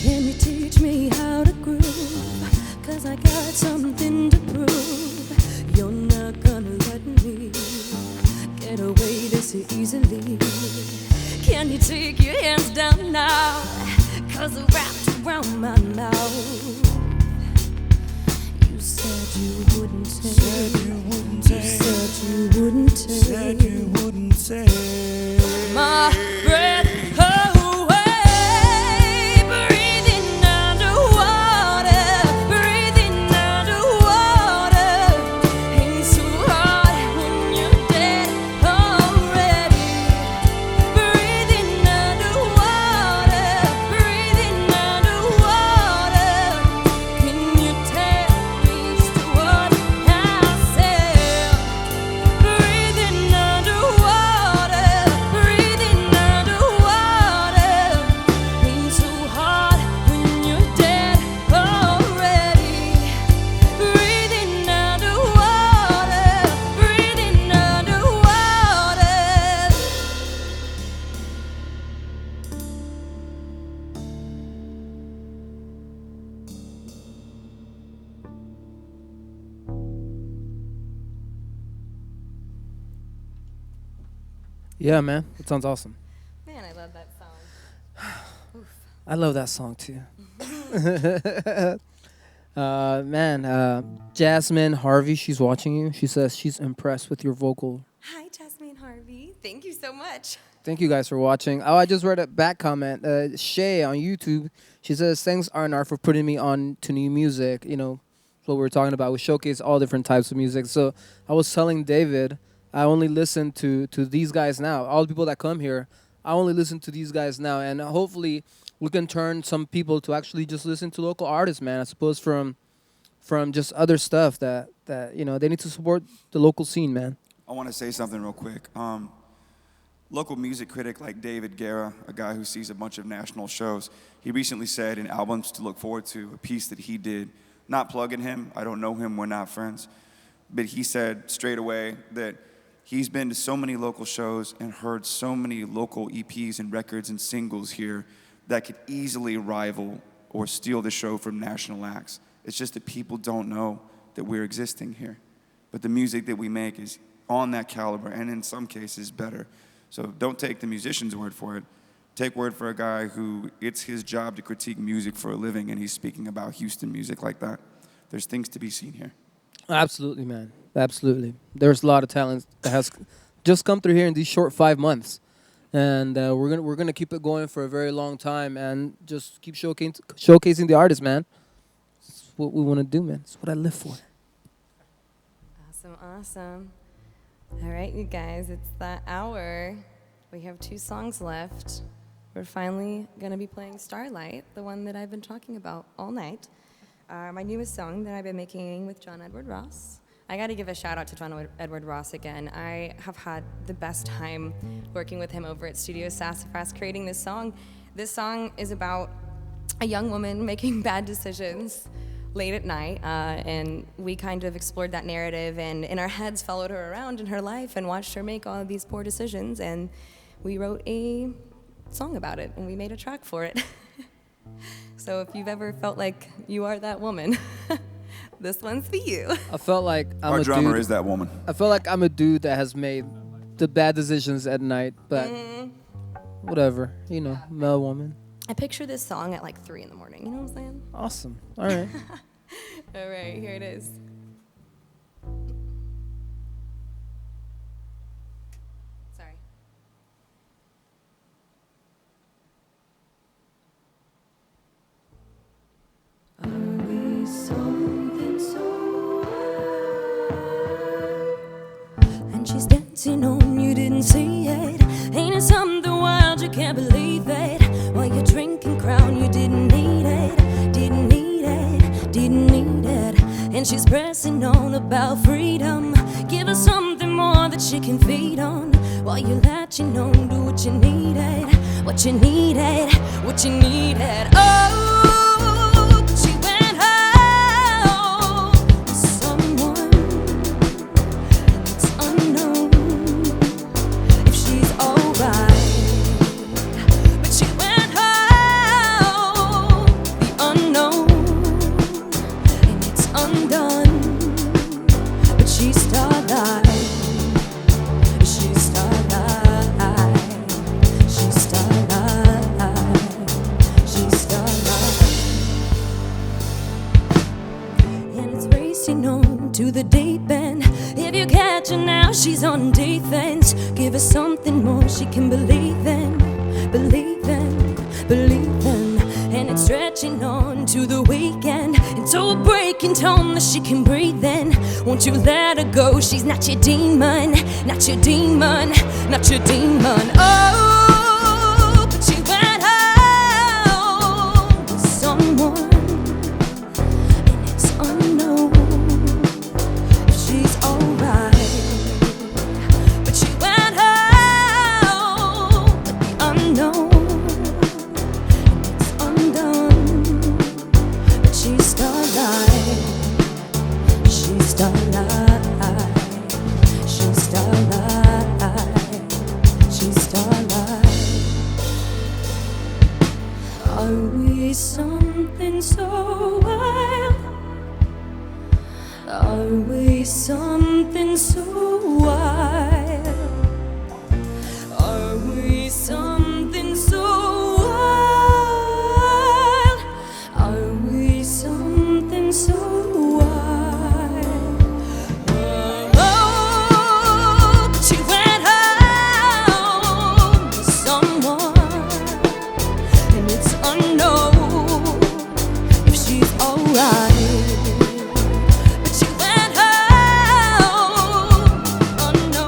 Can you teach me how to groove? 'Cause I got something to prove. You're not gonna let me get away this easily. Can you take your hands down now? 'Cause they're wrapped around my mouth. You said you wouldn't take. You said you wouldn't take. My breath away. Breathing underwater, breathing underwater. Ain't so hard when you're dead already. Breathing underwater, breathing underwater. Can you tell me just what I said? Breathing underwater, breathing underwater. Ain't so hard when you're dead already. Breathing underwater, breathing underwater. Yeah, man. It sounds awesome. Man, I love that song. I love that song too. Jasmine Harvey, she's watching you. She says she's impressed with your vocal. Hi, Jasmine Harvey. Thank you so much. Thank you guys for watching. Oh, I just read a back comment. Shay on YouTube, she says, thanks R&R for putting me on to new music. What we were talking about. We showcase all different types of music. So I was telling David, I only listen to these guys now. All the people that come here, I only listen to these guys now. And hopefully we can turn some people to actually just listen to local artists, man. I suppose from just other stuff that they need to support the local scene, man. I want to say something real quick. Local music critic like David Guerra, a guy who sees a bunch of national shows, he recently said in Albums to Look Forward to, a piece that he did, not plugging him, I don't know him, we're not friends, but he said straight away that he's been to so many local shows and heard so many local EPs and records and singles here that could easily rival or steal the show from national acts. It's just that people don't know that we're existing here. But the music that we make is on that caliber and in some cases better. So don't take the musician's word for it. Take word for a guy who it's his job to critique music for a living, and he's speaking about Houston music like that. There's things to be seen here. Absolutely, man. Absolutely. There's a lot of talent that has just come through here in these short 5 months. And we're gonna keep it going for a very long time and just keep showcasing the artists, man. That's what we want to do, man. That's what I live for. Awesome. All right, you guys, it's that hour. We have 2 songs left. We're finally going to be playing Starlight, the one that I've been talking about all night. My newest song that I've been making with John Edward Ross. I got to give a shout out to John Edward Ross again. I have had the best time working with him over at Studio Sassafras creating this song. This song is about a young woman making bad decisions late at night, and we kind of explored that narrative and in our heads followed her around in her life and watched her make all of these poor decisions, and we wrote a song about it and we made a track for it. So if you've ever felt like you are that woman, this one's for you. I felt like Our drummer is that woman. I feel like I'm a dude that has made the bad decisions at night, but whatever, male woman. I picture this song at like 3 in the morning, you know what I'm saying? Awesome. All right. All right, here it is. Sorry. Are we something so wild? And she's dancing on, you didn't see it. Ain't it something wild, you can't believe it. While you're drinking Crown, you didn't need it. Didn't need it, didn't need it. And she's pressing on about freedom. Give her something more that she can feed on. While you're latching on to what you needed. What you needed, what you needed. Oh, but she went home to someone that's unknown. If she's alright, but she went home the unknown, and it's undone. But she's starlight, she's starlight, she's starlight, she's starlight. And it's racing on to the deep end. If you catch her now, she's on defense. Give her something more she can believe in, believe in, believe in. And it's stretching on to the weekend. Into a breaking tone that she can breathe in. Won't you let her go? She's not your demon, not your demon, not your demon. Oh, but she went home with someone, and it's unknown if she's alright. But she went home with the unknown, and it's undone. But she's starlight, she's starlight, she's starlight, she's starlight. Are we something so wild? Are we something so wild? Are we something so wild? Are we something so wild? Oh, but she went home to someone, and it's unknown if she's alright. But she went home unknown.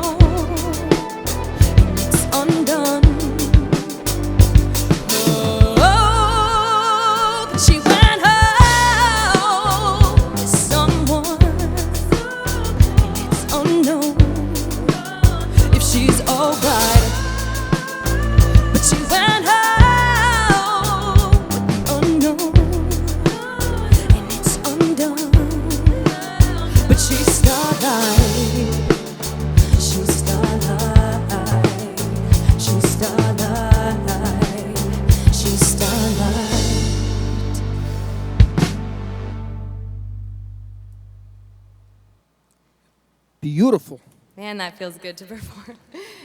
Beautiful. Man, that feels good to perform.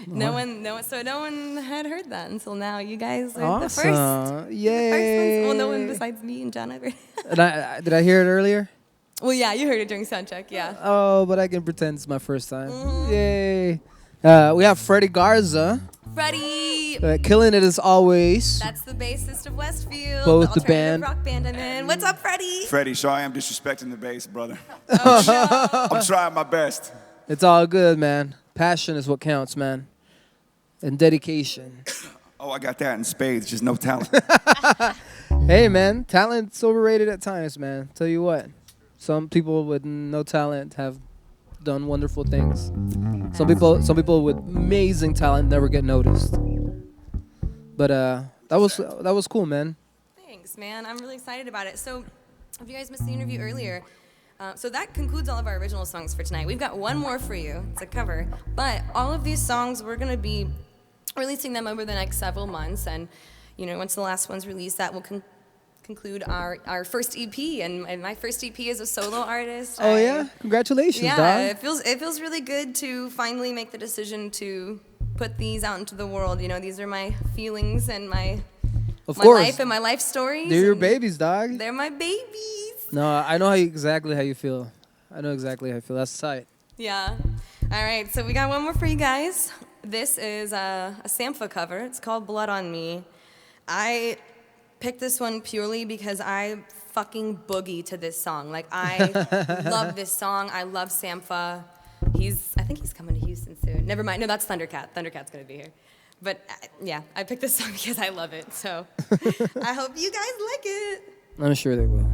No one had heard that until now. You guys are the first. Awesome. The Yay. first ones. Well, no one besides me and John ever. And did I hear it earlier? Well, yeah, you heard it during sound check, yeah. Oh, but I can pretend it's my first time. Mhm. Yay. We have Freddie Garza, Freddie! killing it as always. That's the bassist of Westfield, Both the alternative band. rock band I'm in. What's up, Freddie? Freddie, so I am disrespecting the bass, brother. Oh, I'm trying my best. It's all good, man. Passion is what counts, man. And dedication. Oh, I got that in spades, just no talent. Hey, man, talent's overrated at times, man. Tell you what. Some people with no talent have done wonderful things. Some people with amazing talent never get noticed. But that was cool, man. Thanks, man. I'm really excited about it. So, if you guys missed the interview earlier, so that concludes all of our original songs for tonight. We've got one more for you. It's a cover. But all of these songs, we're going to be releasing them over the next several months. And, once the last one's released, that will conclude our first EP. And my first EP is a solo artist. Oh, yeah? Congratulations, Yeah, dog. it feels really good to finally make the decision to put these out into the world. These are my feelings and my course. life and my life stories. They're your and babies, dog. They're my babies. No, I know exactly how you feel. I know exactly how you feel. That's tight. Yeah. All right, so we got one more for you guys. This is a Sampha cover. It's called Blood on Me. I picked this one purely because I fucking boogie to this song. Like, I love this song. I love Sampha. I think he's coming to Houston soon. Never mind. No, that's Thundercat. Thundercat's going to be here. But, yeah, I picked this song because I love it. So I hope you guys like it. I'm sure they will.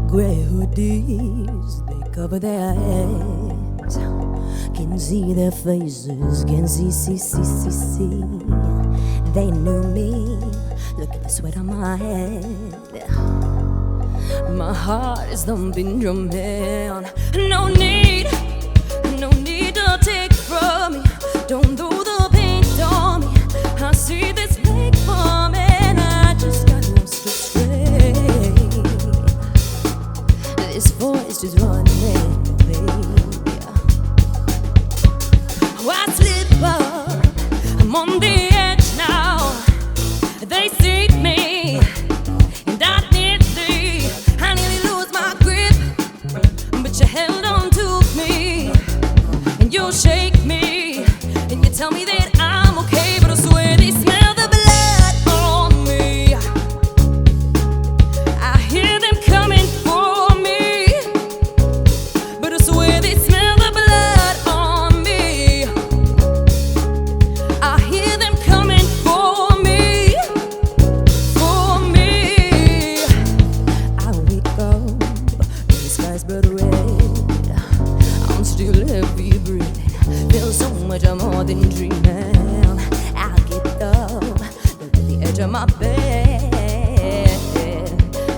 Gray hoodies, they cover their heads. Can see their faces, can see. They knew me, look at the sweat on my head. My heart is thumping drum hand. No need to take from me. Don't throw the paint on me. I see this fake for me, and I just got lost astray. This voice is running away. I slip up, I'm on the edge now. They see me, and I nearly lose my grip. But you held on to me, and you shake me, and you tell me that I'm okay. But I swear they smell the blood on me. I hear them coming for me, but I swear they smell the blood on me. I hear them coming for me, for me. I wake up, the sky's blood red. I'm still heavy breathing, feel so much more than dreaming. I get up, look at the edge of my bed.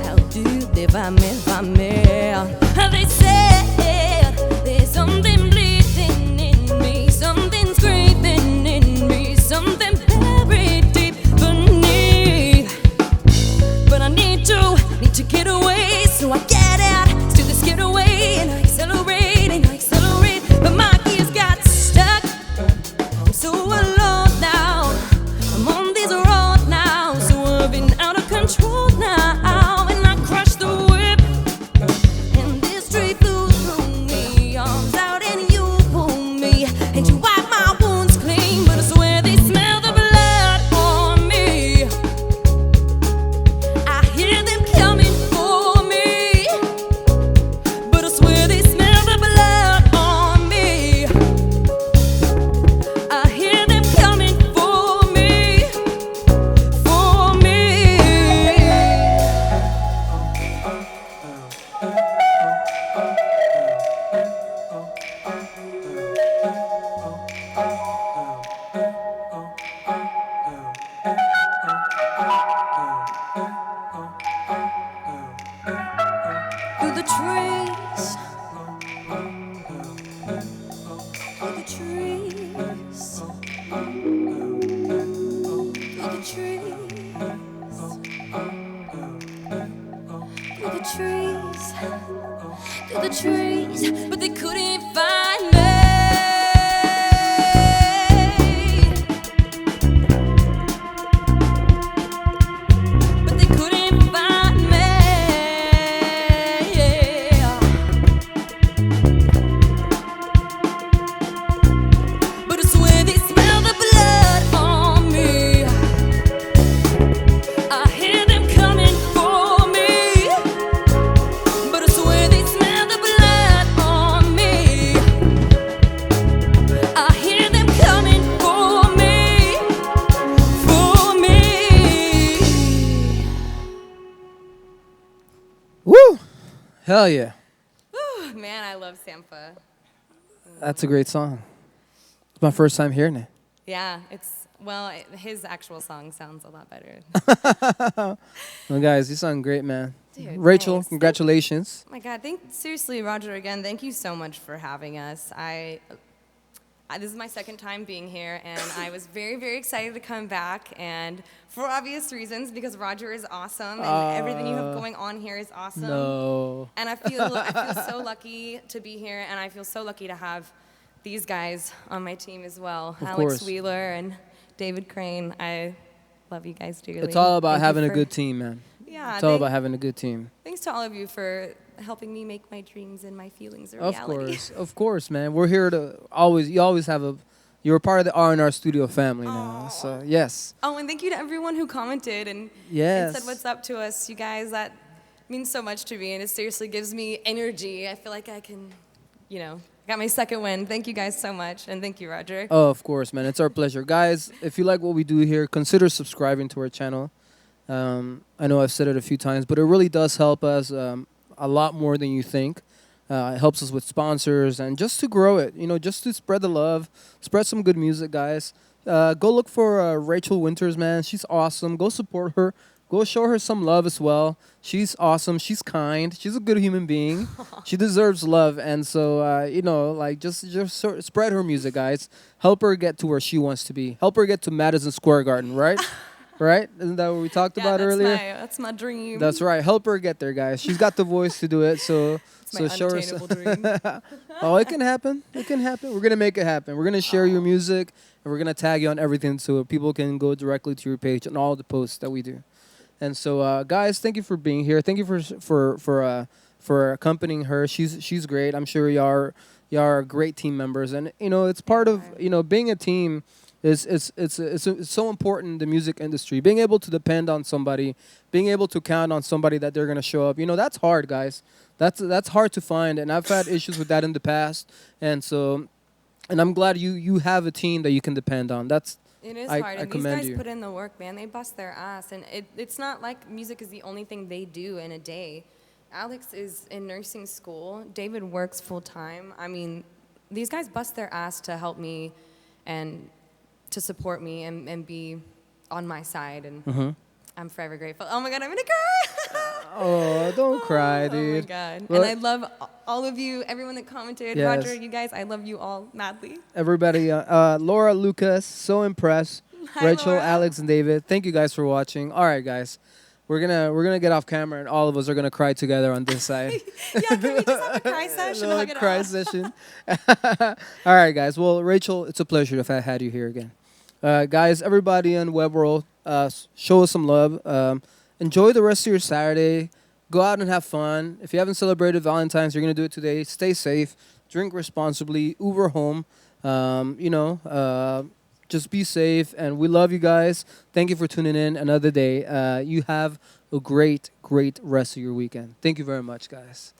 How do they find me? They said there's something bleeding in me, something screaming in me, something buried deep beneath. But I need to get away, so I get out, still this get away, and I accelerate, but my gears got stuck. I'm so alone now, I'm on this road now, so I've been out of control now, and I crush the whip. the trees, but they couldn't find me. But they couldn't find me. Yeah. But I swear they smell the blood on me. I hear them coming for me. But I swear they smell the blood on me. I hear them coming for me. For me. Woo! Hell yeah. Whew, man, I love Sampha. That's a great song. It's my first time hearing it. Yeah, his actual song sounds a lot better. Well, guys, you sound great, man. Dude, Rachel, thanks. congratulations. Oh my God, seriously, Roger, again, thank you so much for having us. This is my second time being here, and I was very, very excited to come back, and for obvious reasons, because Roger is awesome, and everything you have going on here is awesome. No. And I feel so lucky to be here, and I feel so lucky to have these guys on my team as well. Of Alex course. Wheeler and David Crane. I love you guys dearly. It's all about Thank you having a for- good team, man. Yeah, It's all about having a good team. thanks to all of you for helping me make my dreams and my feelings a Of reality. of course, man. We're here to you always have you're a part of the R&R studio family now. So, yes. Oh, and thank you to everyone who commented and Yes. said what's up to us. You guys, that means so much to me, and it seriously gives me energy. I feel like I can, got my second win. Thank you guys so much, and thank you, Roger. Oh, of course, man. It's our pleasure. Guys, if you like what we do here, consider subscribing to our channel. I know I've said it a few times, but it really does help us a lot more than you think. It helps us with sponsors and just to grow it, just to spread the love, spread some good music, guys. Go look for Raycheal Winters, man. She's awesome. Go support her. Go show her some love as well. She's awesome. She's kind. She's a good human being. She deserves love. And so, just spread her music, guys. Help her get to where she wants to be. Help her get to Madison Square Garden, right? Right? Isn't that what we talked about earlier? That's my dream. That's right. Help her get there, guys. She's got the voice to do it. So, It's my show her. unattainable dream. Oh, it can happen. It can happen. We're gonna make it happen. We're gonna share your music, and we're gonna tag you on everything so people can go directly to your page and all the posts that we do. And so, guys, thank you for being here. Thank you for accompanying her. She's great. I'm sure y'all are great team members, and it's part of being a team. It's so important in the music industry. Being able to depend on somebody, being able to count on somebody that they're gonna show up. That's hard, guys. That's hard to find, and I've had issues with that in the past. And so, and I'm glad you have a team that you can depend on. It is I hard, and these commend guys you. put in the work, man. They bust their ass, and it's not like music is the only thing they do in a day. Alex is in nursing school. David works full time. I mean, these guys bust their ass to help me and to support me and be on my side, and I'm forever grateful. Oh my God, I'm gonna cry. Oh, don't cry, dude. Oh my God. Well- and I love all of you, everyone that commented. Yes. Roger, you guys, I love you all madly. Everybody, Laura, Lucas, so impressed. Hi, Rachel, Laura. Alex, and David. Thank you guys for watching. All right, guys, we're gonna get off camera, and all of us are gonna cry together on this side. Yeah, can we just have a cry session? Little Hug it cry out? session. All right, guys. Well, Rachel, it's a pleasure to have had you here again. Guys, everybody in Web World, show us some love. Enjoy the rest of your Saturday. Go out and have fun. If you haven't celebrated Valentine's, you're going to do it today. Stay safe. Drink responsibly. Uber home. Just be safe. And we love you guys. Thank you for tuning in another day. You have a great, great rest of your weekend. Thank you very much, guys.